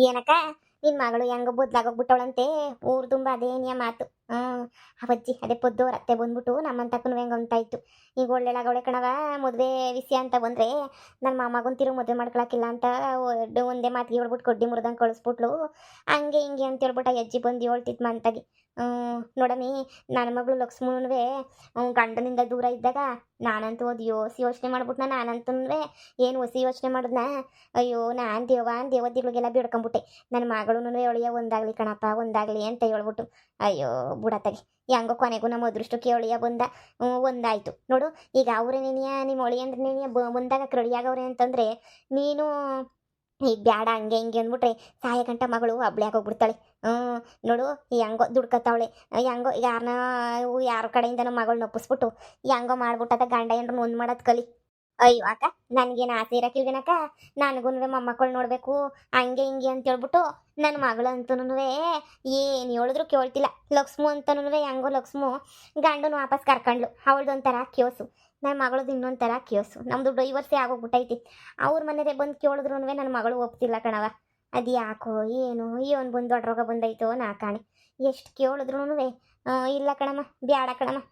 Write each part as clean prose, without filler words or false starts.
ಏನಕ್ಕ ನಿನ್ ಮಗಳು ಹೆಂಗ ಬದ್ಲಾಗೋಗ್ಬಿಟ್ಟವಳಂತೆ. ಊರ್ ತುಂಬಾ ಅದೇನಿಯ ಮಾತು. ಅವಜ್ಜಿ ಅದೇ ಪೊದ್ದು ಅವ್ರ ಅತ್ತೆ ಬಂದ್ಬಿಟ್ಟು ನಮ್ಮಂತಕ್ಕನು ಹೆಂಗ ಅಂತ ಇತ್ತು. ಈಗ ಒಳ್ಳೆಳಾಗವಳೆ ಕಣವ. ಮದ್ವೆ ವಿಷಯ ಅಂತ ಬಂದ್ರೆ ನನ್ನ ಮಾಮಗನ್ ತಿರುಗಿ ಮದ್ವೆ ಮಾಡ್ಕೊಳಕಿಲ್ಲ ಅಂತ ಒಂದೇ ಮಾತಿಗೆ ಹೇಳ್ಬಿಟ್ಟು ಕೊಡ್ಡಿ ಮುರಿದಂಗೆ ಕಳಿಸ್ಬಿಟ್ಲು. ಹಂಗೆ ಹಿಂಗೆ ಅಂತ ಹೇಳ್ಬಿಟ್ಟು ಆ ಅಜ್ಜಿ ಬಂದು ಹೇಳ್ತಿತ್ತು ಮಂತಾಗಿ. ನೋಡಮಿ, ನನ್ನ ಮಗಳು ಲಕ್ಷ್ಮಣನ್ವೇ ಗಂಡನಿಂದ ದೂರ ಇದ್ದಾಗ ನಾನಂತೂ ಅದು ಯೋಚನೆ ಮಾಡ್ಬಿಟ್ನ. ನಾನಂತೂ ಏನು ಹೊಸಿ ಯೋಚನೆ ಮಾಡಿದ್ನ. ಅಯ್ಯೋ ನಾನು ದೇವತೆಗಳಿಗೆಲ್ಲ ಬಿಡ್ಕೊಂಬಿಟ್ಟೆ. ನನ್ನ ಮಗಳೂ ಒಳಿಯ ಒಂದಾಗ್ಲಿ ಕಣಪ್ಪ, ಒಂದಾಗ್ಲಿ ಅಂತ ಹೇಳ್ಬಿಟ್ಟು. ಅಯ್ಯೋ ಬುಡತ್ತಾಗಿ ಹೆಂಗೋ ಕೊನೆಗೂ ನಮ್ಮ ಅದೃಷ್ಟಕ್ಕೆ ಒಳಿಯ ಬಂದ. ಒಂದಾಯ್ತು ನೋಡು. ಈಗ ಅವ್ರೇನೇನಿಯ ನಿಮ್ಮ ಒಳಿ ಅಂದ್ರೆ ನೇನಿಯ ಬಂದಾಗ ಕ್ರಡಿಯಾಗವ್ರೆ ಅಂತಂದ್ರೆ ನೀನು ಈಗ ಬ್ಯಾಡ ಹಂಗೆ ಹಿಂಗೆ ಅಂದ್ಬಿಟ್ರೆ ಸಾಯ ಗಂಟ ಮಗಳು ಹಬ್ಳ್ಯಾಗ ಹೋಗ್ಬಿಡ್ತಾಳೆ. ನೋಡು ಹೆಂಗೋ ದುಡ್ಕತ್ತಾವಳೆ. ಹೆಂಗೋ ಯಾರ ಕಡೆಯಿಂದ ನಮ್ಮ ಮಗಳು ನೊಪ್ಪಿಸ್ಬಿಟ್ಟು ಹೆಂಗೋ ಮಾಡ್ಬಿಟ್ಟದ ಗಂಡ ಏನ್ರು ಒಂದು ಮಾಡೋದು ಕಲಿ. ಅಯ್ಯೋ ಅಕ್ಕ, ನನಗೇನು ಆಸೆ ಇರಕ್ಕಿಲ್ವೇನಕ್ಕ. ನನಗೂ ಮೊಮ್ಮಕ್ಕಳು ನೋಡಬೇಕು ಹಂಗೆ ಹಿಂಗೆ ಅಂತ ಹೇಳ್ಬಿಟ್ಟು ನನ್ನ ಮಗಳಂತೂ ಏನು ಹೇಳಿದ್ರು ಕೇಳ್ತಿಲ್ಲ. ಲಕ್ಷ್ಮು ಅಂತನೂ ಹೆಂಗೋ ಲಕ್ಷ್ಮು ಗಂಡನ ವಾಪಸ್ ಕರ್ಕೊಂಡ್ಲು. ಅವಳ್ದೊಂಥರ ಕ್ಯೋಸು, ನನ್ನ ಮಗಳದ್ದು ಇನ್ನೊಂಥರ ಕ್ಯೋಸು. ನಮ್ಮದು ಡೈವರ್ಸೇ ಆಗೋಗ್ಬಿಟ್ಟೈತಿ. ಅವ್ರ ಮನೆಯದೇ ಬಂದು ಕೇಳಿದ್ರು ನನ್ನ ಮಗಳು ಒಪ್ತಿಲ್ಲ ಕಣವ. ಅದು ಯಾಕೋ ಏನು ಇವನು ಬಂದು ದೊಡ್ಡ ರೋಗ ಬಂದೈತೋ ನಾ ಕಾಣೆ. ಎಷ್ಟು ಕೇಳಿದ್ರು ಇಲ್ಲ ಕಣಮ್ಮ, ಬ್ಯಾಡ ಕಣಮ್ಮ,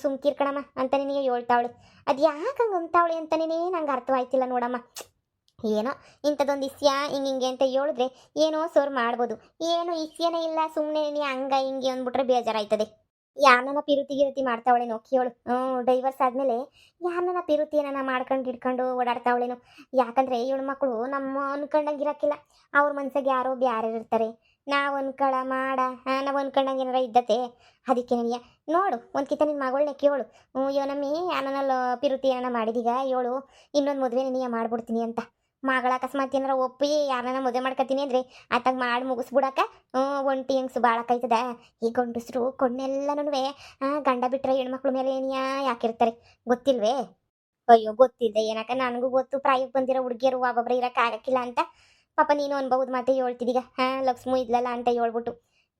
ಸುಮ್ಕಿರ್ ಕಣಮ್ಮ ಅಂತ ನಿನಗೆ ಹೇಳ್ತಾವಳೆ. ಅದು ಯಾಕೆ ಹಂಗೆ ಅಂತಾವಳೆ ಅಂತನೇ ನಂಗೆ ಅರ್ಥವಾಯ್ತಿಲ್ಲ ನೋಡಮ್ಮ. ಏನೋ ಇಂಥದ್ದೊಂದು ಇಸ್ಯ ಹಿಂಗೆ ಅಂತ ಹೇಳಿದ್ರೆ ಏನೋ ಸೋರ್ ಮಾಡ್ಬೋದು. ಏನು ಇಸ್ಯನೇ ಇಲ್ಲ, ಸುಮ್ಮನೆ ನೀ ಹಂಗ ಹಿಂಗೆ ಅಂದ್ಬಿಟ್ರೆ ಬೇಜಾರಾಯ್ತದೆ. ಯಾರನ್ನ ಪಿರುತಿ ಮಾಡ್ತಾವಳೇನೋ ಕೇಳು. ಡೈವರ್ಸ್ ಆದಮೇಲೆ ಯಾರನ್ನ ಪಿರುತಿ ಏನಾನ ಮಾಡ್ಕೊಂಡು ಹಿಡ್ಕೊಂಡು ಓಡಾಡ್ತಾವಳೇನೋ. ಯಾಕಂದರೆ ಇವಳು ಮಕ್ಕಳು ನಮ್ಮ ಅನ್ಕೊಂಡಂಗಿರಕ್ಕಿಲ್ಲ. ಅವ್ರ ಮನ್ಸಿಗೆ ಯಾರೋ ಬ್ಯಾರೆ ಇರ್ತಾರೆ. ನಾವು ಅನ್ಕೊಳ ಮಾಡ ನಾವು ಅನ್ಕೊಂಡಂಗೆ ಏನಾರ ಇದ್ದತೆ. ಅದಕ್ಕೆ ನನಗೆ ನೋಡು ಒಂದು ಕಿತ್ತ ನಿನ್ನ ಮಗಳನ್ನೇ ಕೇಳು. ಇವನಮ್ಮಿ ಯಾರನ್ನ ಪಿರುತಿ ಏನಾನ ಮಾಡಿದೀಗ ಹೇಳು, ಇನ್ನೊಂದು ಮದುವೆ ನಿನಗೆ ಮಾಡ್ಬಿಡ್ತೀನಿ ಅಂತ. ಮಗಳ ಅಕಸ್ಮಾತ್ ಏನಾರ ಒಪ್ಪಿ ಯಾರನ್ನ ಮದುವೆ ಮಾಡ್ಕೊತೀನಿ ಅಂದರೆ ಆತಾಗ ಮಾಡಿ ಮುಗಿಸ್ಬಿಡಕ್ಕ. ಒಂಟಿ ಹೆಂಗ್ಸು ಬಾಳಕ್ಕಾಯ್ತದ. ಈ ಗಂಡಸರು ಕೊಣ್ಣೆಲ್ಲನೂ ಗಂಡ ಬಿಟ್ಟರೆ ಹೆಣ್ಮಕ್ಳ ಮೇಲೆ ಏನಿಯಾ ಯಾಕಿರ್ತಾರೆ ಗೊತ್ತಿಲ್ವೇ? ಅಯ್ಯೋ ಗೊತ್ತಿಲ್ಲದೆ ಏನಕ್ಕ, ನನಗೂ ಗೊತ್ತು. ಪ್ರಾಯಕ್ಕೆ ಬಂದಿರೋ ಹುಡುಗಿಯರು ಒಬ್ಬೊಬ್ಬರು ಇರೋಕ್ಕಾಗಕ್ಕಿಲ್ಲ ಅಂತ. ಪಾಪ ನೀನು ಅನ್ಬಹುದು ಮಾತೆ ಹೇಳ್ತಿದ್ದೀಗ. ಲಕ್ಷ್ಮು ಇದ್ಲಲ್ಲ ಅಂತ ಹೇಳ್ಬಿಟ್ಟು.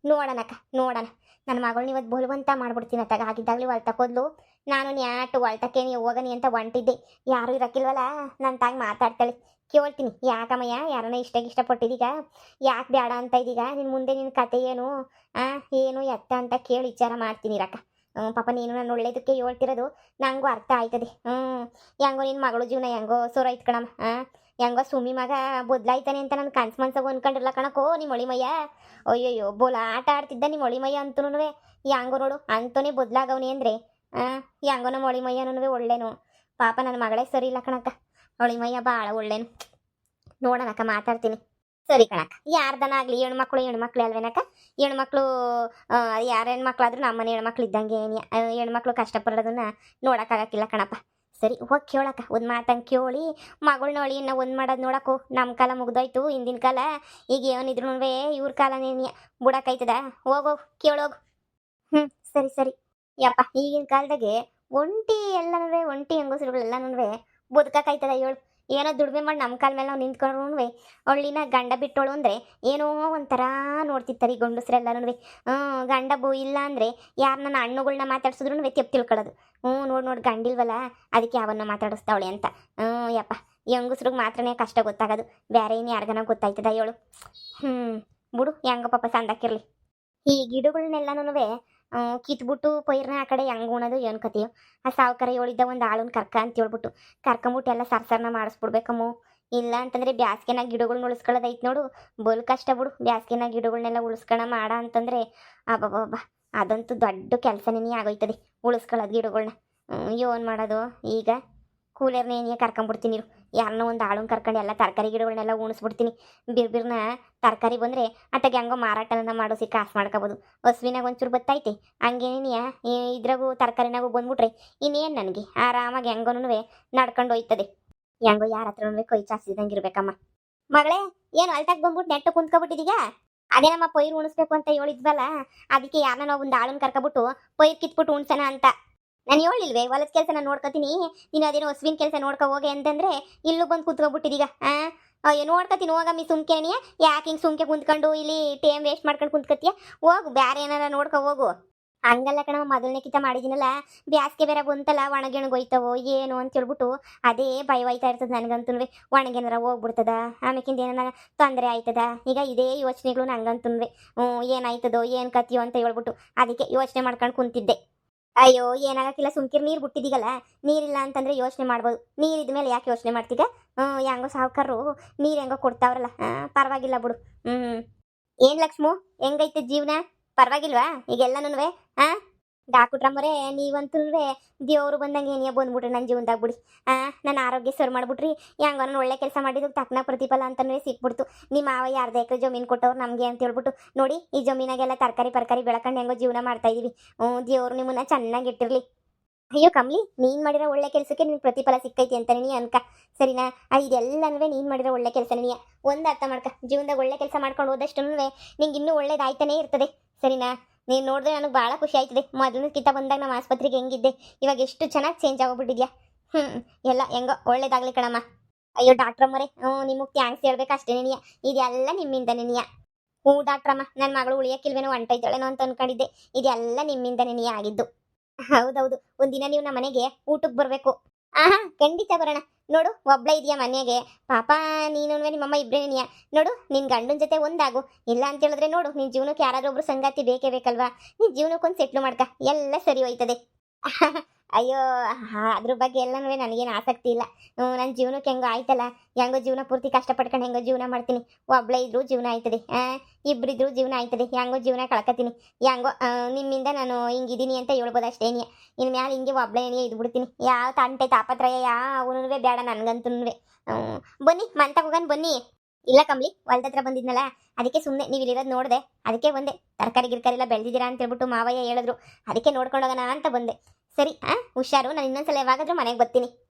ನೋಡೋಣಕ್ಕ ನೋಡೋಣ. ನನ್ನ ಮಗಳನ್ನ ಇವತ್ತು ಬಲವಂತ ಮಾಡ್ಬಿಡ್ತೀನಿ ಅತ್ತಾಗ. ಆಗಿದ್ದಾಗಲಿ ಹೊಲ್ತಕ್ಕೋದ್ಲು. ನಾನು ನ್ಯಾಟು ಹೊಲ್ತಕ್ಕೆ ನೀವು ಹೋಗನಿ ಅಂತ ಹೊಂಟಿದ್ದೆ. ಯಾರೂ ಇರೋಕ್ಕಿಲ್ವಲ್ಲ, ನನ್ನ ತಾಯಿ ಮಾತಾಡ್ತಾಳೆ. ಕೇಳ್ತೀನಿ ಯಾಕಮ್ಮಯ್ಯ ಯಾರನ್ನ ಇಷ್ಟಪಟ್ಟಿದ್ದೀಗ, ಯಾಕೆ ಬೇಡ ಅಂತ ಇದೀಗ, ನಿನ್ನ ಮುಂದೆ ನಿನ್ನ ಕತೆ ಏನು ಏನು ಎತ್ತ ಅಂತ ಕೇಳಿ ವಿಚಾರ ಮಾಡ್ತೀನಿ ಇರಕ್ಕ. ಪಾಪ ನೀನು ನಾನು ಒಳ್ಳೇದಕ್ಕೆ ಹೇಳ್ತಿರೋದು ನಂಗೂ ಅರ್ಥ ಆಯ್ತದೆ. ಹೆಂಗೋ ನಿನ್ನ ಮಗಳು ಜೀವನ ಹೆಂಗೋ ಸೋರಾಯ್ತು ಕಣಮ್ಮ. ಹೆಂಗೋ ಸುಮಿ ಮಗ ಬದಲಾಯ್ತಾನೆ ಅಂತ ನಾನು ಕನ್ಸು ಮನ್ಸಾಗ ಅನ್ಕೊಂಡಿರ್ಲ ಕಣಕೋ ನಿಮ್ಮ ಒಳಿಮಯ್ಯ. ಅಯ್ಯಯ್ಯೋ ಬೋಲ ಆಟ ಆಡ್ತಿದ್ದ ನಿಮ್ಮ ಒಳಿಮಯ್ಯ ಅಂತೂ ಹೆಂಗೋ ನೋಡು ಅಂತೋನೇ ಬದಲಾಗವನಿ ಅಂದರೆ ಹೆಂಗೋ ನಮ್ಮ ಒಳಿಮಯ್ಯನೂ ಒಳ್ಳೇನು. ಪಾಪ ನನ್ನ ಮಗಳೇ ಸರಿ ಇಲ್ಲ ಕಣಕ್ಕ. ಒಳಿಮಯ್ಯ ಭಾಳ ಒಳ್ಳೇನು. ನೋಡೋಣಕ್ಕ ಮಾತಾಡ್ತೀನಿ. ಸರಿ ಕಣಕ್ಕ, ಯಾರ್ದನಾಗಲಿ ಹೆಣ್ಮಕ್ಳು ಅಲ್ವೇನಕ್ಕ. ಹೆಣ್ಮಕ್ಳು ಯಾರ ಹೆಣ್ಮಕ್ಳಾದ್ರೂ ನಮ್ಮನೆ ಹೆಣ್ಮಕ್ಳು ಇದ್ದಂಗೆ ಏನಿಯ. ಹೆಣ್ಮಕ್ಳು ಕಷ್ಟಪಡೋದನ್ನ ನೋಡೋಕ್ಕಾಗಕ್ಕಿಲ್ಲ ಕಣಪ್ಪ. ಸರಿ ಹೋಗಿ ಕೇಳಕ್ಕ, ಒಂದು ಮಾತಂಗೆ ಕೇಳಿ ಮಗಳನ್ನ ಅಳಿಯನ್ನ ಒಂದು ಮಾಡೋದು ನೋಡಕ್ಕೋ. ನಮ್ಮ ಕಾಲ ಮುಗ್ದೋಯ್ತು, ಹಿಂದಿನ ಕಾಲ. ಈಗ ಏನಿದ್ರು ಇವ್ರ ಕಾಲನೇನಿಯ ಬುಡಕ್ಕಾಯ್ತದ. ಹೋಗೋಗು ಕೇಳೋಗು. ಸರಿ ಸರಿ ಯಪ್ಪ. ಈಗಿನ ಕಾಲದಾಗೆ ಒಂಟಿ ಹೆಂಗಸರುಗಳೆಲ್ಲನೂ ಬದುಕಾಯ್ತದ ಹೇಳು. ಏನೋ ದುಡಿಮೆ ಮಾಡಿ ನಮ್ಮ ಕಾಲ ಮೇಲೆ ನಾವು ನಿಂತ್ಕೊಂಡ್ರು ಅವಳಿನ ಗಂಡ ಬಿಟ್ಟೋಳು ಅಂದರೆ ಏನೋ ಒಂಥರ ನೋಡ್ತಿರ್ತಾರೆ ಈ ಗಂಡಸ್ರೆಲ್ಲನೂ. ಗಂಡ ಇಲ್ಲ ಅಂದರೆ ಯಾರನ್ನ ಹಣ್ಣುಗಳ್ನ ಮಾತಾಡ್ಸಿದ್ರು ತೆಪ್ಪು ತಿಳ್ಕೊಳ್ಳೋದು. ನೋಡಿ ಗಂಡಿಲ್ವಲ್ಲ ಅದಕ್ಕೆ ಯಾವನ್ನ ಮಾತಾಡಿಸ್ತಾವಳೆ ಅಂತ. ಯಪ್ಪ, ಹೆಂಗಸ್ರಿಗೆ ಮಾತ್ರನೇ ಕಷ್ಟ ಗೊತ್ತಾಗೋದು, ಬೇರೆ ಏನು ಯಾರಿಗನ ಗೊತ್ತಾಯ್ತದ ಹೇಳು. ಬಿಡು ಹೆಂಗ ಪಾಪ ಸಂದಾಕಿರ್ಲಿ. ಈ ಗಿಡಗಳನ್ನೆಲ್ಲನೂ ಕಿತ್ಬಿಟ್ಟು ಪೈರ್ನ ಆ ಕಡೆ ಹೆಂಗೆ ಉಣೋದು ಏನು ಕತೆಯೋ. ಆ ಸಾವುಕಾರ ಹೇಳಿದ್ದ ಒಂದು ಆಳನ್ನ ಅಂತ ಹೇಳ್ಬಿಟ್ಟು ಕರ್ಕೊಂಬಿಟ್ಟು ಎಲ್ಲ ಸರ್ಸರ್ನ ಮಾಡಿಸ್ಬಿಡ್ಬೇಕಮ್ಮು. ಇಲ್ಲ ಅಂತಂದರೆ ಬ್ಯಾಸ್ಗೆನಾಗ ಗಿಡಗಳ್ನ ಉಳಿಸ್ಕೊಳ್ಳೋದೈತೆ ನೋಡು, ಬಲ್ ಕಷ್ಟ ಬಿಡು. ಬ್ಯಾಸ್ಗೆನಾಗ ಗಿಡಗಳನ್ನೆಲ್ಲ ಉಳಿಸ್ಕೊಳ ಮಾಡ ಅಂತಂದರೆ ಅಬ್ಬಬ್ಬಬ್ಬ ಅದಂತೂ ದೊಡ್ಡ ಕೆಲಸನೇ ಆಗೋಯ್ತದೆ ಉಳಿಸ್ಕೊಳ್ಳೋದು ಗಿಡಗಳ್ನ. ಏನು ಮಾಡೋದು ಈಗ? ಕೂಲರ್ನೇನಿಯೇ ಕರ್ಕೊಂಬಿಡ್ತೀನಿ ಇರು. ಯಾರನ್ನೋ ಒಂದು ಆಳನ್ನ ಕರ್ಕೊಂಡು ಎಲ್ಲ ತರಕಾರಿ ಗಿಡಗಳನ್ನೆಲ್ಲ ಉಣಿಸ್ಬಿಡ್ತೀನಿ. ಬಿರ್ಬಿರ್ನ ತರಕಾರಿ ಬಂದರೆ ಅತ್ತಾಗ ಹೆಂಗೋ ಮಾರಾಟನ ಮಾಡೋಸಿ ಕಾಸು ಮಾಡ್ಕೋಬೋದು. ಹಸುವಿನಾಗ ಒಂಚೂರು ಬತ್ತೈತೆ ಹಂಗೇನಿಯ ಇದ್ರಾಗೂ ತರಕಾರಿನಾಗೂ ಬಂದ್ಬಿಟ್ರೆ ಇನ್ನೇನು ನನಗೆ ಆರಾಮಾಗಿ ಹೆಂಗೋನೂ ನಡ್ಕೊಂಡು ಹೋಯ್ತದೆ. ಹೆಂಗೋ ಯಾರ ಹತ್ರನೂ ಕೈ ಚಾಚಿದಂಗೆ ಇರ್ಬೇಕಮ್ಮ. ಮಗಳೇ, ಏನು ಅಲ್ಟಾಗ ಬಂದ್ಬಿಟ್ಟು ನೆಟ್ಟು ಕುಂತ್ಕೊಬಿಟ್ಟಿದೀಗ? ಅದೇ ನಮ್ಮ ಪೈರು ಉಣಿಸ್ಬೇಕು ಅಂತ ಹೇಳಿದ್ವಲ್ಲ, ಅದಕ್ಕೆ ಯಾರನ್ನ ನಾವು ಒಂದು ಆಳನ್ನ ಕರ್ಕೊಬಿಟ್ಟು ಪೈರು ಕಿತ್ಬಿಟ್ಟು ಉಣ್ಸೋಣ ಅಂತ. ನಾನು ಹೇಳಿಲ್ವೇ ಹೊಲದ ಕೆಲಸ ನಾನು ನೋಡ್ಕೊತೀನಿ, ನೀನು ಅದೇನೋ ಹಸುವಿನ ಕೆಲಸ ನೋಡ್ಕೊ ಹೋಗೆ ಅಂತಂದರೆ ಇಲ್ಲೂ ಬಂದು ಕೂತ್ಕೊಬಿಟ್ಟಿದೀಗ. ಅಯ್ಯೋ ನೋಡ್ಕೊತೀನಿ ಹೋಗಮ್ಮಿ ಸುಮ್ಕೆನಿಯ. ಯಾಕೆ ಹಿಂಗೆ ಸುಮ್ಕೆ ಕುಂತ್ಕೊಂಡು ಇಲ್ಲಿ ಟೈಮ್ ವೇಸ್ಟ್ ಮಾಡ್ಕೊಂಡು ಕುಂತ್ಕೊತೀಯ? ಹೋಗು ಬೇರೆ ಏನಾರ ನೋಡ್ಕೊ ಹೋಗು. ಹಂಗಲ್ಲ ಕಣವ, ಮೊದಲನೇ ಕಿತ ಮಾಡಿದಿನಲ್ಲ, ಬ್ಯಾಸ್ಗೆ ಬೇರೆ ಬಂತಲ್ಲ, ಒಣಗಿಣಗೋಯ್ತವೋ ಏನು ಅಂತ ಹೇಳ್ಬಿಟ್ಟು ಅದೇ ಭಯವಾಯ್ತಾ ಇರ್ತದೆ ನನಗಂತೂ. ಒಣಗೇನಾರ ಹೋಗ್ಬಿಡ್ತದ, ಆಮೇಕಿಂದ ಏನಾರ ತೊಂದರೆ ಆಯ್ತದ, ಈಗ ಇದೇ ಯೋಚನೆಗಳು ನಂಗಂತೂ. ಏನಾಯ್ತದೋ ಏನು ಕತಿಯೋ ಅಂತ ಹೇಳ್ಬಿಟ್ಟು ಅದಕ್ಕೆ ಯೋಚನೆ ಮಾಡ್ಕೊಂಡು ಕುಂತಿದ್ದೆ. ಅಯ್ಯೋ ಏನಾಗಕ್ಕಿಲ್ಲ, ಸುಮ್ಕಿರ್ ನೀರು ಬಿಟ್ಟಿದ್ದೀಗಲ್ಲ, ನೀರಿಲ್ಲ ಅಂತಂದ್ರೆ ಯೋಚನೆ ಮಾಡ್ಬೋದು, ನೀರಿದ ಮೇಲೆ ಯಾಕೆ ಯೋಚನೆ ಮಾಡ್ತೀಗ? ಹೆಂಗೋ ಸಾವುಕಾರರು ನೀರು ಹೆಂಗೋ ಕೊಡ್ತಾವ್ರಲ್ಲ, ಪರವಾಗಿಲ್ಲ ಬಿಡು. ಏನ್ ಲಕ್ಷ್ಮು, ಹೆಂಗೈತೆ ಜೀವನ? ಪರವಾಗಿಲ್ವಾ ಈಗೆಲ್ಲನೂ? ಆ ಡಾಕ್ಟ್ರಮ್ಮರೇ ನೀವಂತೂ ದೇವ್ರು ಬಂದಂಗೆ ಏನಿಯ ಬಂದ್ಬಿಟ್ರಿ ನನ್ನ ಜೀವನದಾಗ ಬಿಡಿ. ನನ್ನ ಆರೋಗ್ಯ ಸರ್ ಮಾಡ್ಬಿಟ್ರಿ, ಹೆಂಗೋ ನಾನು ಒಳ್ಳೆ ಕೆಲಸ ಮಾಡಿದ್ದಕ್ಕೆ ತಕ್ಕನ ಪ್ರತಿಫಲ ಅಂತಲೇ ಸಿಕ್ಬಿಡ್ತು. ನಿಮ್ಮ ಮಾವ ಅರ್ಧ ಎಕರೆ ಜಮೀನು ಕೊಟ್ಟವ್ರು ನಮಗೆ ಅಂತ ಹೇಳ್ಬಿಟ್ಟು ನೋಡಿ, ಈ ಜಮೀನಾಗೆಲ್ಲ ತರಕಾರಿ ಬೆಳ್ಕೊಂಡು ಹೆಂಗೋ ಜೀವನ ಮಾಡ್ತಾ ಇದೀವಿ. ದೇವ್ರು ನಿಮ್ಮನ್ನ ಚೆನ್ನಾಗಿ ಇಟ್ಟಿರ್ಲಿ. ಅಯ್ಯೋ ಕಮ್ಲಿ, ನೀನು ಮಾಡಿರೋ ಒಳ್ಳೆ ಕೆಲಸಕ್ಕೆ ನಿನ್ ಪ್ರತಿಫಲ ಸಿಕ್ಕೈತಿ ಅಂತಾನೆ ನೀ ಅನ್ಕ, ಸರಿನಾ? ಇದೆಲ್ಲನೂ ನೀನು ಮಾಡಿರೋ ಒಳ್ಳೆ ಕೆಲಸನೇ ನೀ ಒಂದು ಅರ್ಥ ಮಾಡ್ಕ. ಜೀವನದಾಗ ಒಳ್ಳೆ ಕೆಲಸ ಮಾಡ್ಕೊಂಡು ಹೋದಷ್ಟು ನಿಂಗೆ ಇನ್ನೂ ಒಳ್ಳೇದಾಯ್ತಾನೇ ಇರ್ತದೆ, ಸರಿನಾ? ನೀನು ನೋಡಿದ್ರೆ ನನಗೆ ಭಾಳ ಖುಷಿ ಆಯ್ತದೆ. ಮೊದಲನೇ ಕಿತ ಬಂದಾಗ ನಮ್ಮ ಆಸ್ಪತ್ರೆಗೆ ಹೆಂಗಿದ್ದೆ, ಇವಾಗ ಎಷ್ಟು ಚೆನ್ನಾಗಿ ಚೇಂಜ್ ಆಗೋಗ್ಬಿಟ್ಟಿದ್ಯಾ. ಎಲ್ಲ ಹೆಂಗೋ ಒಳ್ಳೇದಾಗ್ಲಿ ಕಣಮ್ಮ. ಅಯ್ಯೋ ಡಾಕ್ಟ್ರಮ್ಮರೇ, ನಿಮಗೆ ಥ್ಯಾಂಕ್ಸ್ ಹೇಳ್ಬೇಕು ಅಷ್ಟೇ ನೀ, ಇದೆಲ್ಲ ನಿಮ್ಮಿಂದನೇ ನೀ. ಡಾಕ್ಟ್ರಮ್ಮ, ನನ್ನ ಮಗಳು ಉಳಿಯಕ್ಕಿಲ್ವೇನೋ, ಹೊಂಟೈತಾಳೇನೋ ಅಂತ ಅನ್ಕೊಂಡಿದ್ದೆ, ಇದೆಲ್ಲ ನಿಮ್ಮಿಂದನೇ ನೀ ಆಗಿದ್ದು. ಹೌದೌದು, ಒಂದಿನ ನೀವು ನಮ್ಮ ಮನೆಗೆ ಊಟಕ್ಕೆ ಬರಬೇಕು. ಖಂಡಿತ ಬರೋಣ. ನೋಡು, ಒಬ್ಳ ಇದೆಯಾ ಮನೆಗೆ, ಪಾಪ ನೀನು ನಿಮ್ಮಮ್ಮ ಇಬ್ರೇನಿಯಾ. ನೋಡು, ನಿನ್ ಗಂಡನ ಜೊತೆ ಒಂದಾಗು, ಇಲ್ಲ ಅಂತ ಹೇಳಿದ್ರೆ ನೋಡು, ನಿನ್ ಜೀವನಕ್ಕೆ ಯಾರಾದ್ರೂ ಒಬ್ರು ಸಂಗಾತಿ ಬೇಕೇ ಬೇಕಲ್ವಾ? ನಿನ್ ಜೀವನಕ್ಕೊಂದು ಸೆಟ್ಲು ಮಾಡ್ಕ, ಎಲ್ಲ ಸರಿ ಹೋಯ್ತದೆ. ಅಯ್ಯೋ, ಅದ್ರ ಬಗ್ಗೆ ಎಲ್ಲನೂ ನನಗೇನು ಆಸಕ್ತಿ ಇಲ್ಲ. ನನ್ನ ಜೀವನಕ್ಕೆ ಹೆಂಗೋ ಆಯ್ತಲ್ಲ, ಹೆಂಗೋ ಜೀವನ ಪೂರ್ತಿ ಕಷ್ಟಪಡ್ಕೊಂಡು ಹೆಂಗೋ ಜೀವನ ಮಾಡ್ತೀನಿ. ಒಬ್ಳೆ ಇದ್ರೂ ಜೀವನ ಆಯ್ತದೆ, ಇಬ್ಬರಿದ್ರು ಜೀವನ ಆಯ್ತದೆ, ಹೆಂಗೋ ಜೀವನ ಕಳ್ಕೊತೀನಿ. ಹೆಂಗೋ ನಿಮ್ಮಿಂದ ನಾನು ಹಿಂಗಿದ್ದೀನಿ ಅಂತ ಹೇಳ್ಬೋದು ಅಷ್ಟೇನಿಯ. ಇನ್ನು ಮ್ಯಾಲೆ ಹಿಂಗೆ ಒಬ್ಳೇನಿಯ ಇದ್ಬಿಡ್ತೀನಿ. ಯಾವ ತಂಟೆ ತಾಪತ್ರಯ ಯಾವನೂ ಬೇಡ ನನಗಂತೂ. ಬನ್ನಿ ಮಂತಕ್ಕೆ ಹೋಗೋಣ ಬನ್ನಿ. ಇಲ್ಲ ಕಮ್ಲಿ, ಹೊಲ್ದತ್ರ ಬಂದಿದ್ನಲ್ಲ, ಅದಕ್ಕೆ ಸುಮ್ಮನೆ ನೀವು ಇಲ್ಲಿರೋದು ನೋಡಿದೆ, ಅದಕ್ಕೆ ಬಂದೆ. ತರಕಾರಿ ಗಿರ್ಕಾರಿ ಎಲ್ಲ ಬೆಳೆದಿದ್ದೀರಾ ಅಂತ ಹೇಳ್ಬಿಟ್ಟು ಮಾವಯ್ಯ ಹೇಳಿದ್ರು, ಅದಕ್ಕೆ ನೋಡ್ಕೊಂಡು ಹೋಗೋಣ ಅಂತ ಬಂದೆ. ಸರಿ, ಹುಷಾರು, ನಾನು ಇನ್ನೊಂದ್ಸಲ ಯಾವಾಗಾದ್ರೂ ಮನೆಗೆ ಬರ್ತೀನಿ.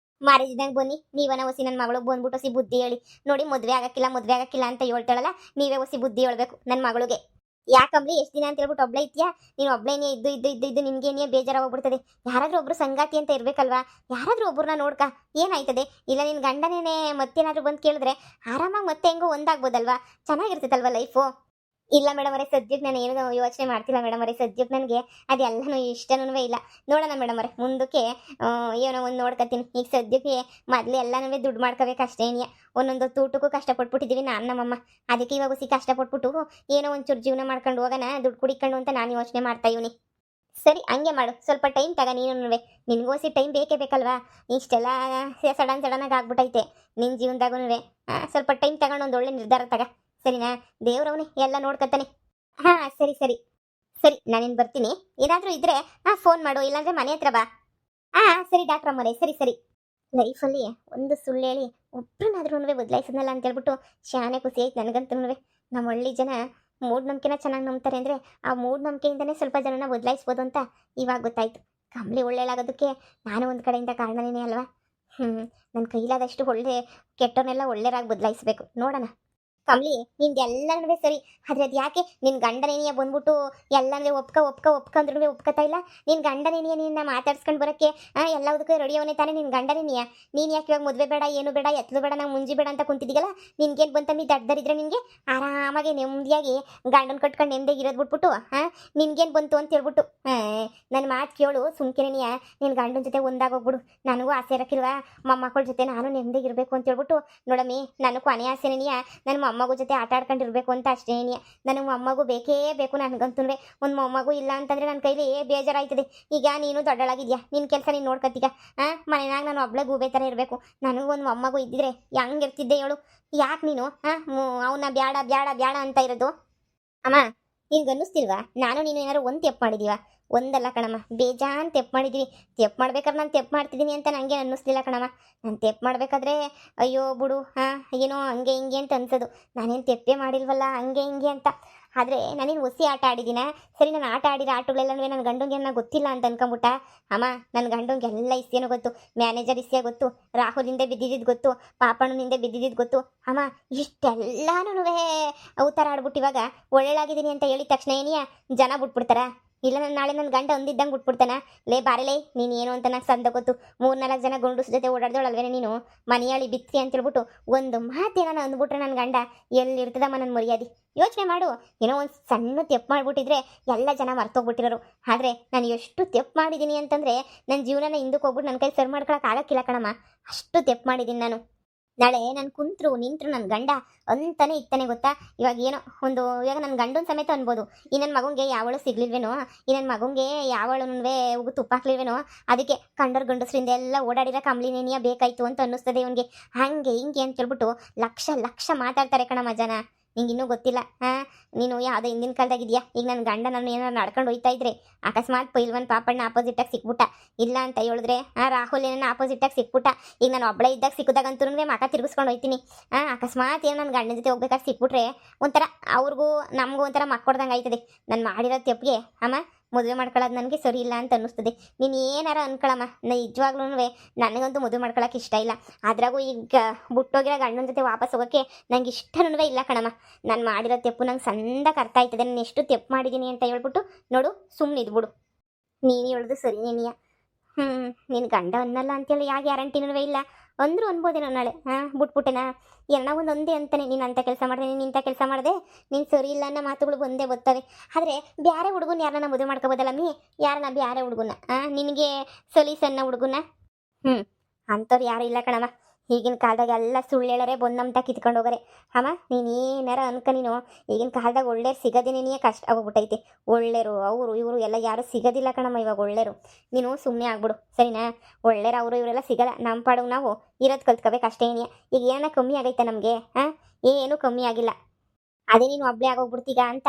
ಮಾರಿದಂಗೆ ಬನ್ನಿ. ನೀವನ ಹೊಸಿ ನನ್ನ ಮಗಳಿಗೆ ಬಂದ್ಬಿಟ್ಟು ಹೊಸಿ ಬುದ್ಧಿ ಹೇಳಿ. ನೋಡಿ, ಮದುವೆ ಆಗಕ್ಕಿಲ್ಲ ಅಂತ ಹೇಳ್ತಾಳಲ್ಲ, ನೀವೇ ಹೊಸಿ ಬುದ್ಧಿ ಹೇಳ್ಬೇಕು ನನ್ನ ಮಗಳಿಗೆ. ಯಾಕಂಬ್ಲಿ, ಎಷ್ಟು ದಿನ ಅಂತ ಹೇಳ್ಬಿಟ್ಟು ಒಬ್ಳೆ ಇತ್ಯಾ? ನೀನು ಒಬ್ಳೇನೇ ಇದ್ದು ನಿನ್ಗೇನೇ ಬೇಜಾರಾಗೋಗ್ಬಿಡ್ತದೆ. ಯಾರಾದ್ರೂ ಒಬ್ರು ಸಂಗಾತಿ ಅಂತ ಇರ್ಬೇಕಲ್ವಾ? ಯಾರಾದ್ರೂ ಒಬ್ರನ್ನ ನೋಡ್ಕ, ಏನಾಯ್ತದೆ? ಇಲ್ಲ ನಿನ್ ಗಂಡನೇನೆ ಮತ್ತೇನಾದ್ರೂ ಬಂದು ಕೇಳಿದ್ರೆ ಆರಾಮಾಗಿ ಮತ್ತೆ ಹೆಂಗೋ ಒಂದಾಗ್ಬೋದಲ್ವಾ? ಚೆನ್ನಾಗಿರ್ತೈತಲ್ವಾ ಲೈಫು? ಇಲ್ಲ ಮೇಡಮ್ ಅವರೇ, ಸದ್ಯಕ್ಕೆ ನಾನು ಏನು ಯೋಚನೆ ಮಾಡ್ತಿಲ್ಲ ಮೇಡಮ್ ಅವರೇ. ಸದ್ಯಕ್ಕೆ ನನಗೆ ಅದೆಲ್ಲನೂ ಇಷ್ಟನೂ ಇಲ್ಲ. ನೋಡೋಣ ಮೇಡಮ್ ಅವರೇ, ಮುಂದಕ್ಕೆ ಏನೋ ಒಂದು ನೋಡ್ಕೊತೀನಿ. ಈಗ ಸದ್ಯಕ್ಕೆ ಮೊದಲು ಎಲ್ಲನೂ ದುಡ್ಡು ಮಾಡ್ಕೋಬೇಕು ಅಷ್ಟೇನಿಯ. ಒಂದೊಂದು ಊಟಕ್ಕೂ ಕಷ್ಟಪಟ್ಬಿಟ್ಟಿದ್ದೀವಿ ನಾನು ನಮ್ಮಮ್ಮ. ಅದಕ್ಕೆ ಇವಾಗ ಕಷ್ಟಪಟ್ಬಿಟ್ಟು ಏನೋ ಒಂಚೂರು ಜೀವನ ಮಾಡ್ಕೊಂಡು ಹೋಗೋಣ, ದುಡ್ಡು ಕುಡಿಕೊಂಡು ಅಂತ ನಾನು ಯೋಚನೆ ಮಾಡ್ತಾ ಇವನಿ. ಸರಿ, ಹಂಗೆ ಮಾಡು. ಸ್ವಲ್ಪ ಟೈಮ್ ತಗ ನೀನು. ನಿನಗೋಸಿ ಟೈಮ್ ಬೇಕೇ ಬೇಕಲ್ವಾ? ಇಷ್ಟೆಲ್ಲ ಸಡನ್ನಾಗಿ ಆಗ್ಬಿಟ್ಟೈತೆ ನಿನ್ನ ಜೀವನದಾಗೂ. ಸ್ವಲ್ಪ ಟೈಮ್ ತಗೊಂಡು ಒಂದು ಒಳ್ಳೆ ನಿರ್ಧಾರ ತಗ, ಸರಿನಾ? ದೇವ್ರವನೇ ಎಲ್ಲ ನೋಡ್ಕೊತಾನೆ. ಸರಿ ನಾನಿನ್ ಬರ್ತೀನಿ. ಏನಾದರೂ ಇದ್ರೆ ಫೋನ್ ಮಾಡು, ಇಲ್ಲಾಂದ್ರೆ ಮನೆ ಹತ್ರ ಬಾ. ಸರಿ ಡಾಕ್ಟ್ರಮ್ಮರೇ, ಸರಿ. ಲೈಫಲ್ಲಿ ಒಂದು ಸುಳ್ಳು ಹೇಳಿ ಒಬ್ಬರನ್ನಾದ್ರೂ ಬದಲಾಯಿಸಿದ್ನಲ್ಲ ಅಂತ ಹೇಳ್ಬಿಟ್ಟು ಶಾನೆ ಖುಷಿ ಆಯ್ತು ನನಗಂತೂ. ನಮ್ಮ ಹಳ್ಳಿ ಜನ ಮೂಢನಂಬಿಕೆನ ಚೆನ್ನಾಗಿ ನಂಬ್ತಾರೆ ಅಂದರೆ ಆ ಮೂಢನಂಬಿಕೆಯಿಂದನೇ ಸ್ವಲ್ಪ ಜನನ ಬದಲಾಯಿಸ್ಬೋದು ಅಂತ ಇವಾಗ ಗೊತ್ತಾಯ್ತು. ಕಂಬಳಿ ಒಳ್ಳೆಯಲಾಗೋದಕ್ಕೆ ನಾನು ಒಂದು ಕಡೆಯಿಂದ ಕಾರಣನೇ ಅಲ್ವಾ? ನನ್ನ ಕೈಲಾದಷ್ಟು ಒಳ್ಳೆ ಕೆಟ್ಟವನ್ನೆಲ್ಲ ಒಳ್ಳೆಯರಾಗಿ ಬದಲಾಯಿಸ್ಬೇಕು. ನೋಡೋಣ. ಕಮ್ಲಿ, ನಿಂದೆಲ್ಲನೂ ಸರಿ, ಆದರೆ ಅದು ಯಾಕೆ ನಿನ್ನ ಗಂಡನೇನಿಯ ಬಂದ್ಬಿಟ್ಟು ಎಲ್ಲಂದ್ರೆ ಒಪ್ಕೊಂಡ್ರೂ ಒಪ್ಕೋತಾ ಇಲ್ಲ? ನಿನ್ನ ಗಂಡನೇನಿಯ ನಿನ್ನ ಮಾತಾಡ್ಸ್ಕೊಂಡು ಬರೋಕ್ಕೆ ಎಲ್ಲದಕ್ಕೂ ರೆಡಿಯವನೇ ತಾನೇ ನಿನ್ನ ಗಂಡನೇನಿಯ? ನೀನು ಯಾಕೆ ಇವಾಗ ಮದುವೆ ಬೇಡ, ಏನು ಬೇಡ, ಎತ್ತಲು ಬೇಡ, ನಾವು ಮುಂಜಿ ಬೇಡ ಅಂತ ಕುಂತಿದ್ದೀಗಲ್ಲ? ನಿನ್ಗೇನು ಬಂತಮ್ಮಿ ದಡ್ಡರಿದ್ರೆ ನಿನಗೆ? ಆರಾಮಾಗಿ ನೆಮ್ಮದಿಯಾಗಿ ಗಂಡನ ಕಟ್ಕೊಂಡು ನೆಮ್ಮದಿಯಾಗಿ ಇರೋದು ಬಿಟ್ಬಿಟ್ಟು ನಿನ್ಗೇನು ಬಂತು ಅಂತ ಹೇಳ್ಬಿಟ್ಟು ನನ್ನ ಮಾತು ಕೇಳು, ಸುಮ್ಕಿರೇನಿಯ ನಿನ್ನ ಗಂಡನ ಜೊತೆ ಒಂದಾಗೋಗ್ಬಿಡು. ನನಗೂ ಆಸೆ ಇರೋಕ್ಕಿಲ್ವಾ ಮೊಮ್ಮಕ್ಕಳ ಜೊತೆ ನಾನು ನೆಮ್ಮದಿಗಿರಬೇಕು ಅಂತ ಹೇಳ್ಬಿಟ್ಟು? ನೋಡಮ್ಮಿ, ನನಗೆ ಕೊನೆ ಆಸೆನೇನಿಯ ನನ್ನ ಮೊಮ್ಮಗು ಜೊತೆ ಆಟ ಆಡ್ಕೊಂಡಿರ್ಬೇಕು ಅಂತ ಅಷ್ಟೇನಿಯ. ನನಗೆ ಮೊಮ್ಮಗು ಬೇಕೇ ಬೇಕು ನನಗಂತೂ. ಒಂದು ಮೊಮ್ಮಗು ಇಲ್ಲ ಅಂತಂದರೆ ನನ್ನ ಕೈಲಿ ಬೇಜಾರಾಯ್ತದೆ. ಈಗ ನೀನು ದೊಡ್ಡಳಾಗಿದ್ಯಾ, ನಿನ್ನ ಕೆಲಸ ನೀನು ನೋಡ್ಕೊತೀಗ. ಮನೆಯಾಗ ನಾನು ಒಬ್ಳೆ ಗೂಬೆ ಥರ ಇರಬೇಕು. ನನಗೂ ಒಂದು ಮೊಮ್ಮಗು ಇದ್ದಿದ್ರೆ ಹೆಂಗಿರ್ತಿದ್ದೆ ಹೇಳು? ಯಾಕೆ ನೀನು ಅವನ್ನ ಬ್ಯಾಡ ಅಂತ ಇರೋದು? ಅಮ್ಮ, ನಿನ್ಗೆ ಅನ್ನಿಸ್ತಿಲ್ವಾ ನಾನು ನೀನು ಏನಾರು ಒಂದು ತೆಪ್ಪು ಮಾಡಿದೀವ? ಒಂದಲ್ಲ ಕಣಮ್ಮ, ಬೇಜಾನ್ ತೆಪ್ಪು ಮಾಡಿದ್ವಿ. ತೆಪ್ಪು ಮಾಡ್ಬೇಕಾದ್ರೆ ನಾನು ತೆಪ್ಪು ಮಾಡ್ತಿದ್ದೀನಿ ಅಂತ ನನಗೆ ಅನ್ನಿಸ್ಲಿಲ್ಲ ಕಣಮ್ಮ. ನಾನು ತೆಪ್ಪು ಮಾಡಬೇಕಾದ್ರೆ ಅಯ್ಯೋ ಬಿಡು ಏನೋ ಹಂಗೆ ಹಿಂಗೆ ಅಂತ ಅನ್ಸೋದು. ನಾನೇನು ತೆಪ್ಪೇ ಮಾಡಿಲ್ವಲ್ಲ ಹಂಗೆ ಹಿಂಗೆ ಅಂತ. ಆದರೆ ನಾನೇನು ಹೊಸಿ ಆಟ ಆಡಿದ್ದೀನ? ಸರಿ, ನಾನು ಆಟ ಆಡಿರೋ ಆಟಗಳೆಲ್ಲವೇ ನನ್ನ ಗಂಡಂಗೆ ಗೊತ್ತಿಲ್ಲ ಅಂತ ಅನ್ಕೊಂಬಿಟ್ಟ. ಅಮ್ಮ, ನನ್ನ ಗಂಡಂಗೆ ಎಲ್ಲ ಇಸ್ಯನೂ ಗೊತ್ತು, ಮ್ಯಾನೇಜರ್ ಇಸ್ಯ ಗೊತ್ತು, ರಾಹುಲಿಂದ ಬಿದ್ದಿದ್ದು ಗೊತ್ತು, ಪಾಪಣ್ಣನಿಂದ ಬಿದ್ದಿದ್ದು ಗೊತ್ತು. ಅಮ್ಮ, ಇಷ್ಟೆಲ್ಲನೂ ಅವತಾರ ಆಡ್ಬಿಟ್ಟು ಇವಾಗ ಒಳ್ಳೆಳಾಗಿದ್ದೀನಿ ಅಂತ ಹೇಳಿದ ತಕ್ಷಣ ಏನಿಯ ಜನ ಬಿಟ್ಬಿಡ್ತಾರ? ಇಲ್ಲ ನಾನು ನಾಳೆ ನನ್ನ ಗಂಡ ಒಂದಿದ್ದಂಗೆ ಬಿಟ್ಬಿಡ್ತಾನ. ಲೇ ಬಾರಲೇ ನೀನು ಏನು ಅಂತ ನಂಗೆ ಸಂದ ಗೊತ್ತು. 3-4 ಜನ ಗುಂಡುಸ್ ಜೊತೆ ಓಡಾಡ್ದವಳಲ್ವೇನೆ ನೀನು, ಮನೆಯಾಳಿ ಬಿತ್ತಿ ಅಂತೇಳ್ಬಿಟ್ಟು ಒಂದು ಮಾತೇನ ಅಂದ್ಬಿಟ್ರೆ ನನ್ನ ಗಂಡ ಎಲ್ಲಿರ್ತದಮ್ಮ ನನ್ನ ಮರ್ಯಾದೆ. ಯೋಚನೆ ಮಾಡು. ಏನೋ ಒಂದು ಸಣ್ಣ ತೆಪ್ಪು ಮಾಡಿಬಿಟ್ಟಿದ್ರೆ ಎಲ್ಲ ಜನ ಮರ್ತೋಗ್ಬಿಟ್ಟಿರೋರು. ಆದರೆ ನಾನು ಎಷ್ಟು ತೆಪ್ಪು ಮಾಡಿದ್ದೀನಿ ಅಂತಂದರೆ ನನ್ನ ಜೀವನನ ಹಿಂದಕ್ಕೆ ಹೋಗ್ಬಿಟ್ಟು ನನ್ನ ಕೈ ಸರಿ ಮಾಡ್ಕೊಳಕ್ಕೆ ಆಗಕ್ಕಿಲ್ಲ ಕಣಮ್ಮ. ಅಷ್ಟು ತೆಪ್ಪು ಮಾಡಿದ್ದೀನಿ ನಾನು. ನಾಳೆ ನಾನು ಕುಂತ್ರು ನಿಂತರು ನನ್ನ ಗಂಡ ಅಂತಾನೆ ಇತ್ತಾನೆ ಗೊತ್ತಾ. ಇವಾಗ ನನ್ನ ಗಂಡನ ಸಮೇತ ಅನ್ಬೋದು, ಈ ನನ್ನ ಮಗಂಗೆ ಯಾವಳು ಸಿಗ್ಲಿಲ್ವೇನೋ, ಈ ನನ್ನ ಮಗಂಗೆ ಯಾವಳನ್ವೇ ಉಗು ತುಪ್ಪಾಕ್ಲಿಲ್ವೇನೋ, ಅದಕ್ಕೆ ಕಂಡೋರ್ ಗಂಡಸ್ರಿಂದ ಎಲ್ಲ ಓಡಾಡಿರೋ ಕಂಬ್ಲಿನೇನಿಯ ಬೇಕಾಯ್ತು ಅಂತ ಅನ್ನಿಸ್ತದೆ ಇವನಿಗೆ. ಹಂಗೆ ಹಿಂಗೆ ಅಂತ ಹೇಳ್ಬಿಟ್ಟು ಲಕ್ಷ ಲಕ್ಷ ಮಾತಾಡ್ತಾರೆ ಕಣಮ್ಮ ಜನ. ನಿಂಗೆ ಇನ್ನೂ ಗೊತ್ತಿಲ್ಲ. ನೀನು ಯಾವುದೋ ಹಿಂದಿನ ಕಾಲದಾಗಿದ್ಯಾ. ಈಗ ನನ್ನ ಗಂಡ ನಾನು ಏನಾರು ನಡ್ಕೊಂಡು ಹೋಯ್ತಾ ಇದ್ರೆ ಅಕಸ್ಮಾತ್ ಪೈಲ್ವನ್ ಪಾಪಣ್ಣ ಆಪೋಸಿಟಾಗಿ ಸಿಕ್ಬಿಟ್ಟ, ಇಲ್ಲ ಅಂತ ಹೇಳಿದ್ರೆ ರಾಹುಲ್ ಏನನ್ನ ಆಪೋಸಿಟಾಗಿ ಸಿಕ್ಬಿಟ್ಟ, ಈಗ ನಾನು ಒಬ್ಬಳೇ ಇದ್ದಾಗ ಸಿಕ್ಕಿದಾಗಂತೂ ಮಕ ತಿರ್ಗಿಸ್ಕೊಂಡು ಹೋಯ್ತೀನಿ. ಅಕಸ್ಮಾತ್ ಏನೋ ನನ್ನ ಗಂಡನ ಜೊತೆ ಹೋಗ್ಬೇಕಾದ್ರೆ ಸಿಕ್ಬಿಟ್ರೆ ಒಂಥರ ಅವ್ರಿಗೂ ನಮಗೂ ಒಂಥರ ಮಕ್ಕೊಡ್ದಂಗೆ ಆಯ್ತದೆ. ನಾನು ಮಾಡಿರೋ ತೆಪ್ಪಿಗೆ ಅಮ್ಮ ಮದುವೆ ಮಾಡ್ಕೊಳ್ಳೋದು ನನಗೆ ಸರಿ ಇಲ್ಲ ಅಂತ ಅನ್ನಿಸ್ತದೆ. ನೀನು ಏನಾರ ಅನ್ಕೊಳಮ್ಮ, ನಿಜವಾಗ್ಲೂ ನನಗಂತೂ ಮದುವೆ ಮಾಡ್ಕೊಳಕ್ಕೆ ಇಷ್ಟ ಇಲ್ಲ. ಅದ್ರಾಗೂ ಈಗ ಬಿಟ್ಟೋಗಿರೋ ಗಂಡನ ಜೊತೆ ವಾಪಸ್ ಹೋಗೋಕ್ಕೆ ನಂಗೆ ಇಷ್ಟನೂ ಇಲ್ಲ ಕಣಮ್ಮ. ನಾನು ಮಾಡಿರೋ ತೆಪ್ಪು ನಂಗೆ ಸಂದಕ್ಕೆ ಅರ್ಥ ಆಯ್ತದೆ. ನಾನು ಎಷ್ಟು ತೆಪ್ಪು ಮಾಡಿದ್ದೀನಿ ಅಂತ ಹೇಳ್ಬಿಟ್ಟು ನೋಡು ಸುಮ್ಮನೆ ಇದ್ಬಿಡು. ನೀನು ಹೇಳೋದು ಸರಿನೇನಿಯ. ನಿನ್ನ ಗಂಡ ಅನ್ನಲ್ಲ ಅಂತೇಳಿ ಯಾವ ಗ್ಯಾರಂಟಿನೂ ಇಲ್ಲ. ಅಂದರೂ ಅನ್ಬೋದೇನೋ ನಾಳೆ ಬಿಟ್ಬಿಟ್ಟೆನಾ ಎಲ್ಲ ಒಂದೊಂದೇ ಅಂತಾನೆ. ನೀನು ಅಂಥ ಕೆಲಸ ಮಾಡಿದೆ, ನೀನು ಇಂಥ ಕೆಲಸ ಮಾಡಿದೆ, ನೀನು ಸರಿ ಇಲ್ಲ ಅನ್ನೋ ಮಾತುಗಳು ಬಂದೇ ಬರ್ತವೆ. ಆದರೆ ಬೇರೆ ಹುಡುಗನ ಯಾರನ್ನ ಮದುವೆ ಮಾಡ್ಕೋಬೋದಲ್ಲ ಯಾರನ್ನ ಬೇರೆ ಹುಡುಗನ ನಿನಗೆ ಸಲೀಸನ್ನ ಹುಡುಗನ ಅಂಥವ್ರು ಯಾರು ಇಲ್ಲ ಕಣಮ್ಮ. ಈಗಿನ ಕಾಲದಾಗ ಎಲ್ಲ ಸುಳ್ಳು ಹೇಳರೆ ಬಂದಮ್ತ ಕಿತ್ಕೊಂಡು ಹೋಗರೆ. ಅಮ್ಮ ನೀನು ಏನಾರ ನೀನು ಈಗಿನ ಕಾಲದಾಗ ಒಳ್ಳೆಯರು ಸಿಗೋದೇನೇ ಕಷ್ಟ ಆಗೋಗ್ಬಿಟ್ಟೈತೆ. ಒಳ್ಳೆಯರು ಅವರು ಇವರು ಎಲ್ಲ ಯಾರು ಸಿಗೋದಿಲ್ಲ ಕಣಮ್ಮ ಇವಾಗ. ಒಳ್ಳೆಯರು ನೀನು ಸುಮ್ಮನೆ ಆಗ್ಬಿಡು ಸರಿನಾ. ಒಳ್ಳೆಯರು ಅವರು ಇವರೆಲ್ಲ ಸಿಗಲ್ಲ. ನಮ್ಮ ಪಾಡಿಗೆ ನಾವು ಇರೋದು ಕಲ್ತ್ಕೋಬೇಕು ಅಷ್ಟೇ. ಈಗ ಏನೋ ಕಮ್ಮಿ ಆಗೈತೆ ನಮಗೆ? ಏನೂ ಕಮ್ಮಿ ಆಗಿಲ್ಲ. ಅದೇ ನೀನು ಒಬ್ಬಳೇ ಆಗೋಗ್ಬಿಡ್ತೀಗ ಅಂತ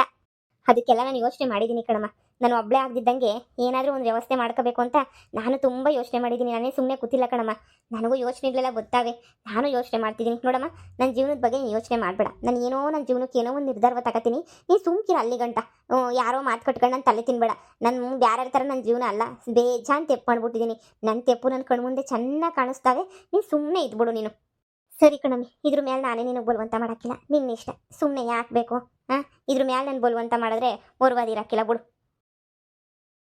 ಅದಕ್ಕೆಲ್ಲ ನಾನು ಯೋಚನೆ ಮಾಡಿದ್ದೀನಿ ಕಣಮ್ಮ. ನಾನು ಒಬ್ಬಳೇ ಆಗದಿದ್ದಂಗೆ ಏನಾದರೂ ಒಂದು ವ್ಯವಸ್ಥೆ ಮಾಡ್ಕೋಬೇಕು ಅಂತ ನಾನು ತುಂಬ ಯೋಚನೆ ಮಾಡಿದ್ದೀನಿ. ನಾನೇ ಸುಮ್ಮನೆ ಕೂತಿಲ್ಲ ಕಣಮ್ಮ. ನನಗೂ ಯೋಚನೆಗಳೆಲ್ಲ ಗೊತ್ತಾವೆ. ನಾನು ಯೋಚನೆ ಮಾಡ್ತಿದ್ದೀನಿ ನೋಡಮ್ಮ. ನನ್ನ ಜೀವನದ ಬಗ್ಗೆ ನೀನು ಯೋಚನೆ ಮಾಡಬೇಡ. ನಾನು ನನ್ನ ಜೀವನಕ್ಕೆ ಏನೋ ಒಂದು ನಿರ್ಧಾರ ತಗೋತೀನಿ. ನೀನು ಸುಮ್ಕಿರ ಅಲ್ಲಿ ಗಂಟ ಯಾರೋ ಮಾತು ಕಟ್ಕೊಂಡು ನಾನು ತಲೆ ತಿನ್ಬೇಡ. ನನ್ನ ಬೇರೆ ಥರ ನನ್ನ ಜೀವನ ಅಲ್ಲ. ಬೇಜಾನ್ ತೆಪ್ಪು ಮಾಡ್ಬಿಟ್ಟಿದ್ದೀನಿ. ನನ್ನ ತೆಪ್ಪು ನನ್ನ ಕಣ್ಮುಂದೆ ಚೆನ್ನಾಗಿ ಕಾಣಿಸ್ತಾವೆ. ನೀನು ಸುಮ್ಮನೆ ಇದ್ಬಿಡು ನೀನು. ಸರಿ ಕಣಮ್ಮಿ, ಇದ್ರ ಮೇಲೆ ನಾನೇ ನಿನಗೆ ಬಲವಂತ ಮಾಡೋಕ್ಕಿಲ್ಲ. ನಿನ್ನ ಇಷ್ಟ. ಸುಮ್ಮನೆ ಯಾಕೆ ಬೇಕು? ಇದ್ರ ಮೇಲೆ ನಾನು ಬಲವಂತ ಮಾಡಿದ್ರೆ ಇರೋಕ್ಕಿಲ್ಲ ಬಿಡು.